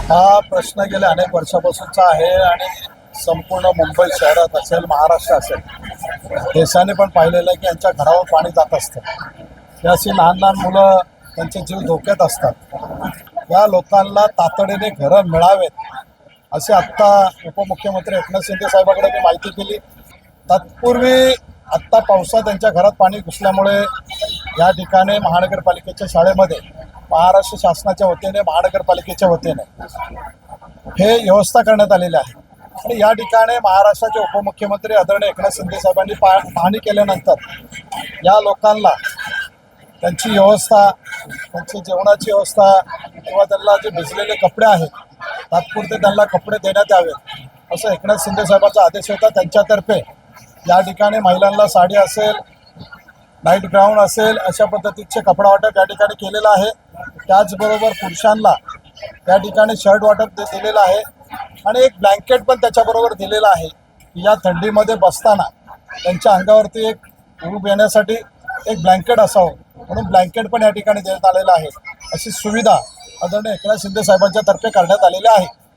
हा प्रश्न गेल्या अनेक वर्षापासूनचा आहे आणि संपूर्ण मुंबई शहरात असेल, महाराष्ट्र असेल, देशाने पण पाहिलेलं आहे की यांच्या घरावर पाणी जात असतं. ही अशी लहान लहान मुलं, त्यांचे जीव धोक्यात असतात. या लोकांना तातडीने घरं मिळावेत असे आत्ता उपमुख्यमंत्री एकनाथ शिंदे साहेबांकडे मी माहिती केली. तत्पूर्वी आत्ता पावसात त्यांच्या घरात पाणी घुसल्यामुळे या ठिकाणी महानगरपालिकेच्या शाळेमध्ये महाराष्ट्र शासनाच्या वतीने, महानगरपालिकेच्या वतीने हे व्यवस्था करण्यात आलेली आहे. आणि या ठिकाणी महाराष्ट्राचे उपमुख्यमंत्री आदरणीय एकनाथ शिंदे साहेबांनी पाहणी केल्यानंतर या लोकांना त्यांची व्यवस्था, त्यांची जेवणाची व्यवस्था किंवा त्यांना जे भिजलेले कपडे आहेत तात्पुरते त्यांना कपडे देण्यात यावेत असं एकनाथ शिंदे साहेबांचा आदेश होता. त्यांच्यातर्फे या ठिकाणी महिलांना साडी असेल, नाईट ग्राउंड असेल, अशा पद्धतीचे कपडा वाटप या ठिकाणी केलेलं आहे. त्याचबरोबर पुरुषांना या ठिकाणी शर्ट वाटप दिलेलं आहे आणि एक ब्लँकेट पण त्याच्याबरोबर दिलेलं आहे की या थंडीमध्ये बसताना त्यांच्या अंगावरती एक ऊब येण्यासाठी एक ब्लँकेट असावं म्हणून ब्लँकेट पण या ठिकाणी देण्यात आलेलं आहे. अशी सुविधा आदरणीय एकनाथ शिंदे साहेबांच्या तर्फे करण्यात आलेली आहे.